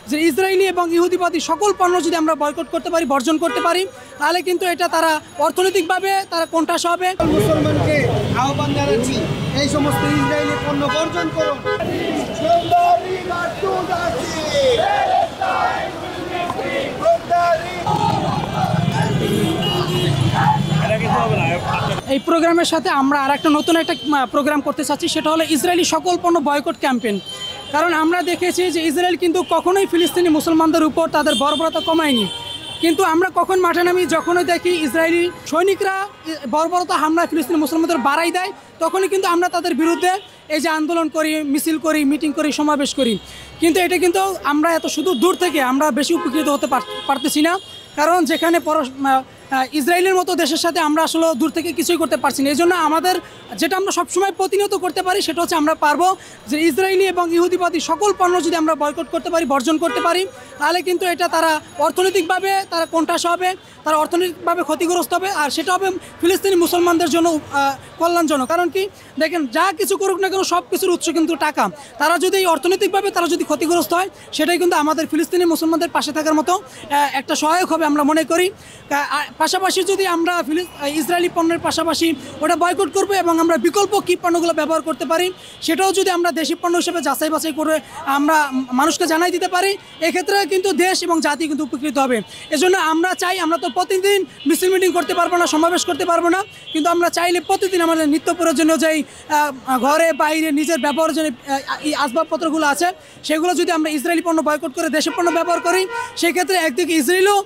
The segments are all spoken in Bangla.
যে ইসরায়েলি এবং ইহুদিবাদী সকল পণ্য যদি আমরা বয়কট করতে পারি, বর্জন করতে পারি, তাহলে কিন্তু এটা তারা অর্থনৈতিকভাবে তারা কোণঠাসা হবে। মুসলমানকে আহ্বান জানাচ্ছি, এই সমস্ত ইসরায়েলি পণ্য বর্জন করুন। এই প্রোগ্রামের সাথে আমরা আর একটা নতুন একটা প্রোগ্রাম করতে চাচ্ছি, সেটা হলো ইসরায়েলি সকল পণ্য বয়কট ক্যাম্পেইন। কারণ আমরা দেখেছি যে ইসরায়েল কিন্তু কখনোই ফিলিস্তিনি মুসলমানদের উপর তাদের বর্বরতা কমায়নি, কিন্তু আমরা কখন মাঠে নামি যখনই দেখি ইসরায়েলি সৈনিকরা বর্বরতা হামলা ফিলিস্তিনি মুসলমানদের বাড়াই দেয়, তখনই কিন্তু আমরা তাদের বিরুদ্ধে এই যে আন্দোলন করি, মিছিল করি, মিটিং করি, সমাবেশ করি। কিন্তু এটা কিন্তু আমরা এত শুধু দূর থেকে আমরা বেশি উপকৃত হতে পারতেছি না, কারণ যেখানে ইসরায়েলের মতো দেশের সাথে আমরা আসলে দূর থেকে কিছুই করতে পারছি না। এই জন্য আমাদের যেটা আমরা সবসময় প্রতিনিয়ত করতে পারি সেটা হচ্ছে আমরা পারবো যে ইসরায়েলি এবং ইহুদিবাদী সকল পণ্য যদি আমরা বয়কট করতে পারি, বর্জন করতে পারি, তাহলে কিন্তু এটা তারা অর্থনৈতিকভাবে তারা কোণঠাসা হবে, তারা অর্থনৈতিকভাবে ক্ষতিগ্রস্ত হবে, আর সেটা হবে ফিলিস্তিনি মুসলমানদের জন্য কল্যাণজনক। কারণ কি দেখেন, যা কিছু করুক না কেন সব কিছুর উৎস কিন্তু টাকা। তারা যদি এই অর্থনৈতিকভাবে তারা যদি ক্ষতিগ্রস্ত হয়, সেটাই কিন্তু আমাদের ফিলিস্তিনি মুসলমানদের পাশে থাকার মতো একটা সহায়ক হবে আমরা মনে করি। পাশাপাশি যদি আমরা ইসরায়েলি পণ্যের পাশাপাশি ওটা বয়কট করবো এবং আমরা বিকল্প কী পণ্যগুলো ব্যবহার করতে পারি সেটাও যদি আমরা দেশি পণ্য হিসেবে যাচাই বাছাই করে আমরা মানুষকে জানাই দিতে পারি, এক্ষেত্রে কিন্তু দেশ এবং জাতি কিন্তু উপকৃত হবে। এজন্য আমরা চাই, আমরা তো প্রতিদিন মিছিল মিটিং করতে পারবো না, সমাবেশ করতে পারবো না, কিন্তু আমরা চাইলে প্রতিদিন আমাদের নিত্য প্রয়োজনীয় যেই ঘরে বাইরে নিজের ব্যবহারের জন্য এই আসবাবপত্রগুলো আছে সেগুলো যদি আমরা ইসরায়েলি পণ্য বয়কট করে দেশের পণ্য ব্যবহার করি, সেক্ষেত্রে একদিকে ইসরায়েলও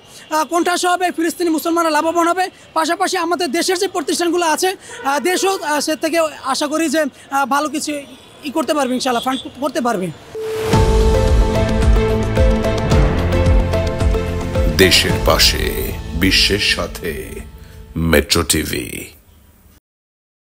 কোণঠাসা হবে, ফিলিস্তিনি মুসলমানরা লাভবান হবে, পাশাপাশি আমাদের দেশের যে প্রতিষ্ঠানগুলো আছে দেশও সে থেকে আশা করি যে ভালো কিছু করতে পারবে, ইনশাআল্লাহ ফান্ড করতে পারবে। দেশের পাশে, বিশ্বের সাথে, মেট্রো টিভি।